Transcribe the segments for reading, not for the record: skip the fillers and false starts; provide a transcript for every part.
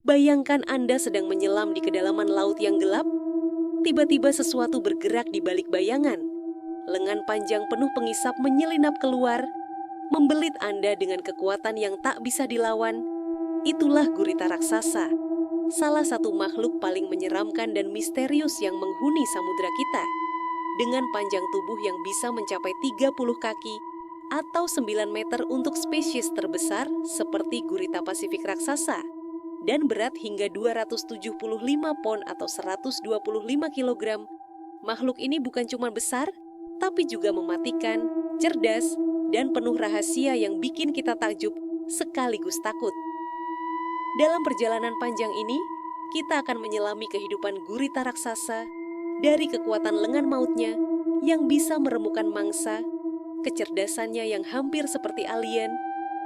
Bayangkan Anda sedang menyelam di kedalaman laut yang gelap, tiba-tiba sesuatu bergerak di balik bayangan. Lengan panjang penuh pengisap menyelinap keluar, membelit Anda dengan kekuatan yang tak bisa dilawan. Itulah gurita raksasa, salah satu makhluk paling menyeramkan dan misterius yang menghuni samudra kita. Dengan panjang tubuh yang bisa mencapai 30 kaki atau 9 meter untuk spesies terbesar seperti gurita Pasifik raksasa, dan berat hingga 275 pon atau 125 kilogram, makhluk ini bukan cuma besar, tapi juga mematikan, cerdas, dan penuh rahasia yang bikin kita takjub sekaligus takut. Dalam perjalanan panjang ini, kita akan menyelami kehidupan gurita raksasa dari kekuatan lengan mautnya yang bisa meremukkan mangsa, kecerdasannya yang hampir seperti alien,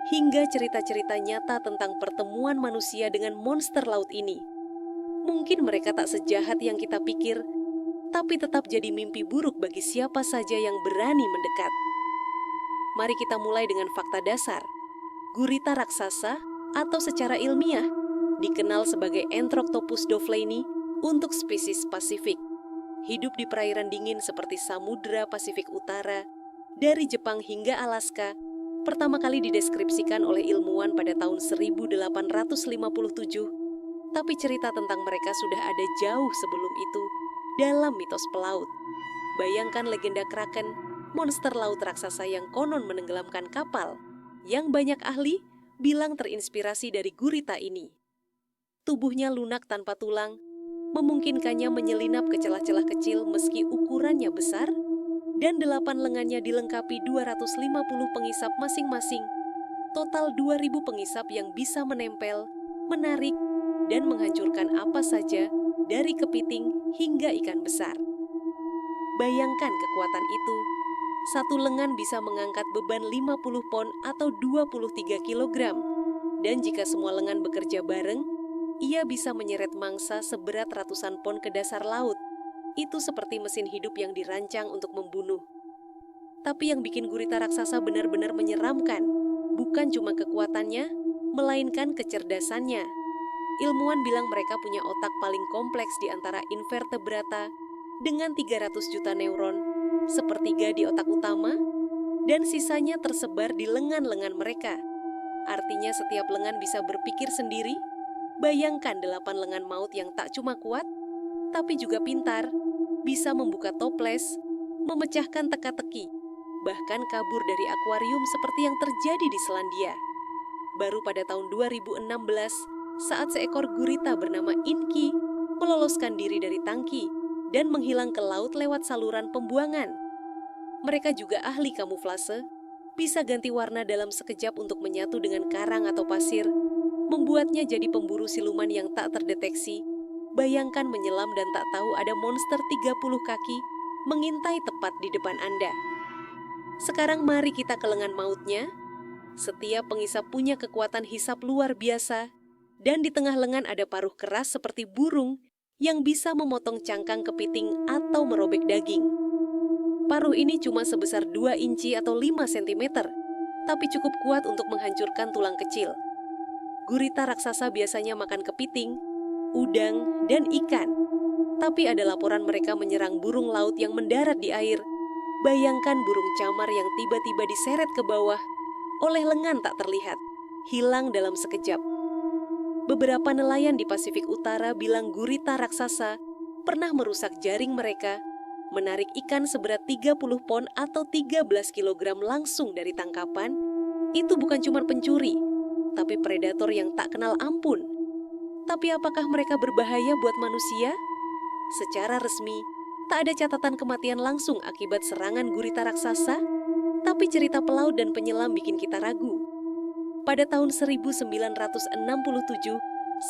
hingga cerita-cerita nyata tentang pertemuan manusia dengan monster laut ini. Mungkin mereka tak sejahat yang kita pikir, tapi tetap jadi mimpi buruk bagi siapa saja yang berani mendekat. Mari kita mulai dengan fakta dasar. Gurita raksasa atau secara ilmiah dikenal sebagai Enthroctopus dovleini untuk spesies Pasifik. Hidup di perairan dingin seperti Samudra Pasifik Utara, dari Jepang hingga Alaska, pertama kali dideskripsikan oleh ilmuwan pada tahun 1857, tapi cerita tentang mereka sudah ada jauh sebelum itu dalam mitos pelaut. Bayangkan legenda Kraken, monster laut raksasa yang konon menenggelamkan kapal, yang banyak ahli bilang terinspirasi dari gurita ini. Tubuhnya lunak tanpa tulang, memungkinkannya menyelinap ke celah-celah kecil meski ukurannya besar, dan 8 lengannya dilengkapi 250 pengisap masing-masing. Total 2.000 pengisap yang bisa menempel, menarik, dan menghancurkan apa saja dari kepiting hingga ikan besar. Bayangkan kekuatan itu. Satu lengan bisa mengangkat beban 50 pon atau 23 kilogram. Dan jika semua lengan bekerja bareng, ia bisa menyeret mangsa seberat ratusan pon ke dasar laut. Itu seperti mesin hidup yang dirancang untuk membunuh. Tapi yang bikin gurita raksasa benar-benar menyeramkan, bukan cuma kekuatannya, melainkan kecerdasannya. Ilmuwan bilang mereka punya otak paling kompleks di antara invertebrata dengan 300 juta neuron, sepertiga di otak utama, dan sisanya tersebar di lengan-lengan mereka. Artinya setiap lengan bisa berpikir sendiri. Bayangkan 8 lengan maut yang tak cuma kuat, tapi juga pintar, bisa membuka toples, memecahkan teka-teki, bahkan kabur dari akuarium seperti yang terjadi di Selandia. Baru pada tahun 2016, saat seekor gurita bernama Inky meloloskan diri dari tangki dan menghilang ke laut lewat saluran pembuangan. Mereka juga ahli kamuflase, bisa ganti warna dalam sekejap untuk menyatu dengan karang atau pasir, membuatnya jadi pemburu siluman yang tak terdeteksi. Bayangkan menyelam dan tak tahu ada monster 30 kaki mengintai tepat di depan Anda. Sekarang mari kita ke lengan mautnya. Setiap pengisap punya kekuatan hisap luar biasa, dan di tengah lengan ada paruh keras seperti burung yang bisa memotong cangkang kepiting atau merobek daging. Paruh ini cuma sebesar 2 inci atau 5 cm, tapi cukup kuat untuk menghancurkan tulang kecil. Gurita raksasa biasanya makan kepiting, udang, dan ikan. Tapi ada laporan mereka menyerang burung laut yang mendarat di air. Bayangkan burung camar yang tiba-tiba diseret ke bawah oleh lengan tak terlihat, hilang dalam sekejap. Beberapa nelayan di Pasifik Utara bilang gurita raksasa pernah merusak jaring mereka, menarik ikan seberat 30 pon atau 13 kilogram langsung dari tangkapan. Itu bukan cuma pencuri, tapi predator yang tak kenal ampun. Tapi apakah mereka berbahaya buat manusia? Secara resmi, tak ada catatan kematian langsung akibat serangan gurita raksasa, tapi cerita pelaut dan penyelam bikin kita ragu. Pada tahun 1967,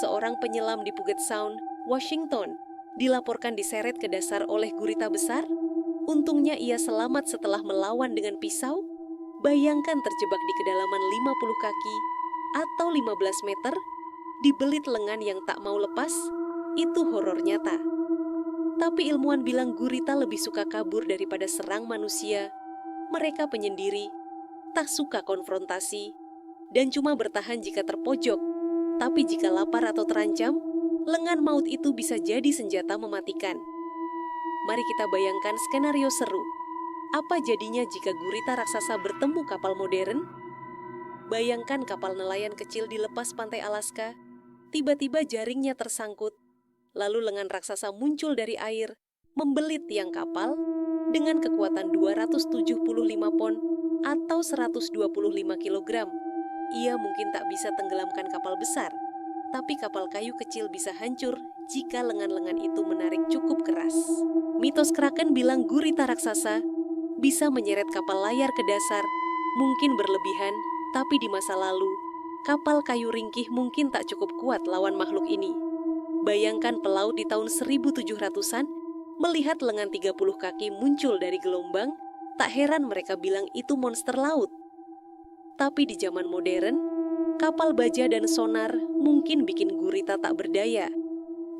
seorang penyelam di Puget Sound, Washington, dilaporkan diseret ke dasar oleh gurita besar. Untungnya ia selamat setelah melawan dengan pisau. Bayangkan terjebak di kedalaman 50 kaki atau 15 meter, dibelit lengan yang tak mau lepas. Itu horor nyata. Tapi ilmuwan bilang gurita lebih suka kabur daripada serang manusia. Mereka penyendiri, tak suka konfrontasi, dan cuma bertahan jika terpojok. Tapi jika lapar atau terancam, lengan maut itu bisa jadi senjata mematikan. Mari kita bayangkan skenario seru. Apa jadinya jika gurita raksasa bertemu kapal modern? Bayangkan kapal nelayan kecil di lepas pantai Alaska, tiba-tiba jaringnya tersangkut, lalu lengan raksasa muncul dari air, membelit tiang kapal dengan kekuatan 275 pon atau 125 kilogram. Ia mungkin tak bisa tenggelamkan kapal besar, tapi kapal kayu kecil bisa hancur jika lengan-lengan itu menarik cukup keras. Mitos Kraken bilang gurita raksasa bisa menyeret kapal layar ke dasar, mungkin berlebihan, tapi di masa lalu, kapal kayu ringkih mungkin tak cukup kuat lawan makhluk ini. Bayangkan pelaut di tahun 1700-an melihat lengan 30 kaki muncul dari gelombang, tak heran mereka bilang itu monster laut. Tapi di zaman modern, kapal baja dan sonar mungkin bikin gurita tak berdaya.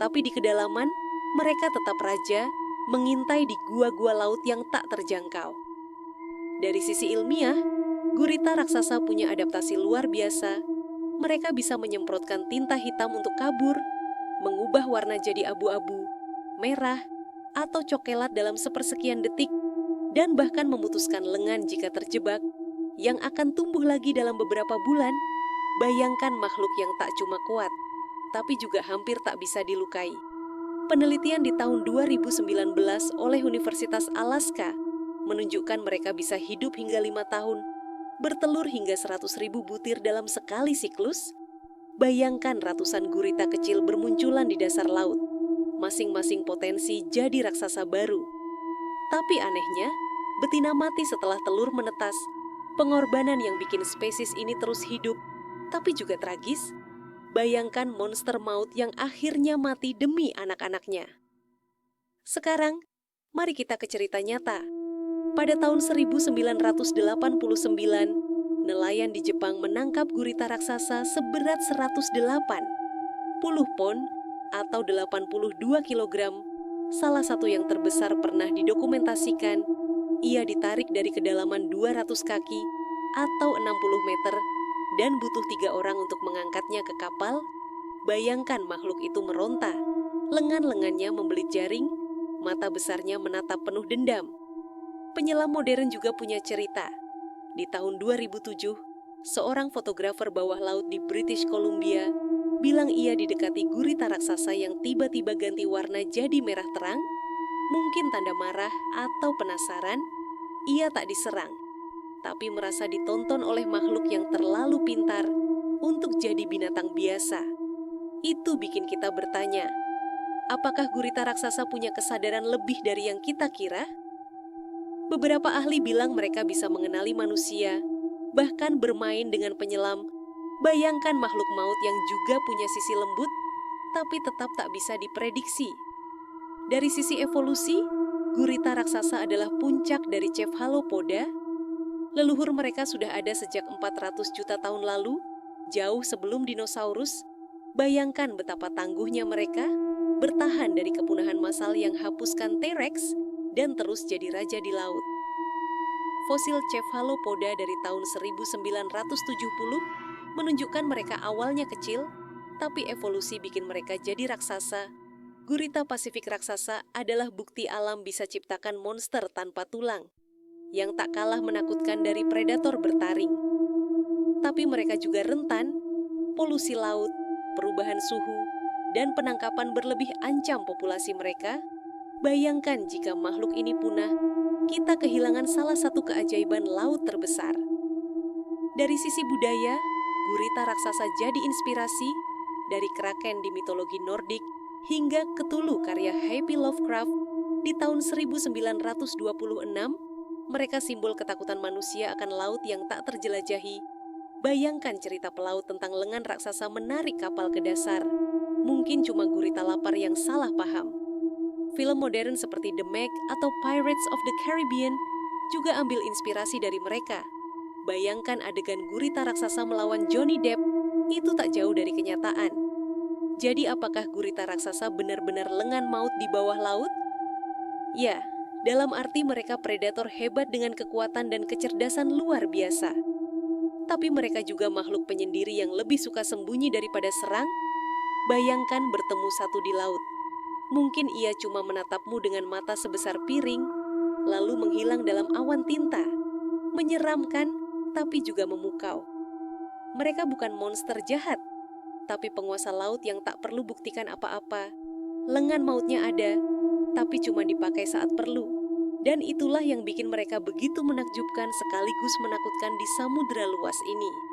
Tapi di kedalaman, mereka tetap raja, mengintai di gua-gua laut yang tak terjangkau. Dari sisi ilmiah, gurita raksasa punya adaptasi luar biasa. Mereka bisa menyemprotkan tinta hitam untuk kabur, mengubah warna jadi abu-abu, merah, atau cokelat dalam sepersekian detik, dan bahkan memutuskan lengan jika terjebak, yang akan tumbuh lagi dalam beberapa bulan. Bayangkan makhluk yang tak cuma kuat, tapi juga hampir tak bisa dilukai. Penelitian di tahun 2019 oleh Universitas Alaska menunjukkan mereka bisa hidup hingga 5 tahun, bertelur hingga 100.000 butir dalam sekali siklus. Bayangkan ratusan gurita kecil bermunculan di dasar laut, masing-masing potensi jadi raksasa baru. Tapi anehnya, betina mati setelah telur menetas, pengorbanan yang bikin spesies ini terus hidup. Tapi juga tragis, bayangkan monster maut yang akhirnya mati demi anak-anaknya. Sekarang, mari kita ke cerita nyata. Pada tahun 1989, nelayan di Jepang menangkap gurita raksasa seberat 180 pon atau 82 kilogram. Salah satu yang terbesar pernah didokumentasikan. Ia ditarik dari kedalaman 200 kaki atau 60 meter dan butuh 3 orang untuk mengangkatnya ke kapal. Bayangkan makhluk itu meronta, lengan-lengannya membelit jaring, mata besarnya menatap penuh dendam. Penyelam modern juga punya cerita. Di tahun 2007, seorang fotografer bawah laut di British Columbia bilang ia didekati gurita raksasa yang tiba-tiba ganti warna jadi merah terang. Mungkin tanda marah atau penasaran, ia tak diserang, tapi merasa ditonton oleh makhluk yang terlalu pintar untuk jadi binatang biasa. Itu bikin kita bertanya, apakah gurita raksasa punya kesadaran lebih dari yang kita kira? Beberapa ahli bilang mereka bisa mengenali manusia, bahkan bermain dengan penyelam. Bayangkan makhluk maut yang juga punya sisi lembut, tapi tetap tak bisa diprediksi. Dari sisi evolusi, gurita raksasa adalah puncak dari Cephalopoda. Leluhur mereka sudah ada sejak 400 juta tahun lalu, jauh sebelum dinosaurus. Bayangkan betapa tangguhnya mereka, bertahan dari kepunahan massal yang hapuskan T-Rex dan terus jadi raja di laut. Fosil Cephalopoda dari tahun 1970 menunjukkan mereka awalnya kecil, tapi evolusi bikin mereka jadi raksasa. Gurita Pasifik raksasa adalah bukti alam bisa ciptakan monster tanpa tulang, yang tak kalah menakutkan dari predator bertaring. Tapi mereka juga rentan, polusi laut, perubahan suhu, dan penangkapan berlebih ancam populasi mereka. Bayangkan jika makhluk ini punah, kita kehilangan salah satu keajaiban laut terbesar. Dari sisi budaya, gurita raksasa jadi inspirasi, dari kraken di mitologi Nordik hingga Cthulhu karya H.P. Lovecraft. Di tahun 1926, mereka simbol ketakutan manusia akan laut yang tak terjelajahi. Bayangkan cerita pelaut tentang lengan raksasa menarik kapal ke dasar. Mungkin cuma gurita lapar yang salah paham. Film modern seperti The Meg atau Pirates of the Caribbean juga ambil inspirasi dari mereka. Bayangkan adegan gurita raksasa melawan Johnny Depp, itu tak jauh dari kenyataan. Jadi apakah gurita raksasa benar-benar lengan maut di bawah laut? Ya, dalam arti mereka predator hebat dengan kekuatan dan kecerdasan luar biasa. Tapi mereka juga makhluk penyendiri yang lebih suka sembunyi daripada serang. Bayangkan bertemu satu di laut. Mungkin ia cuma menatapmu dengan mata sebesar piring, lalu menghilang dalam awan tinta. Menyeramkan, tapi juga memukau. Mereka bukan monster jahat, tapi penguasa laut yang tak perlu buktikan apa-apa. Lengan mautnya ada, tapi cuma dipakai saat perlu. Dan itulah yang bikin mereka begitu menakjubkan sekaligus menakutkan di samudera luas ini.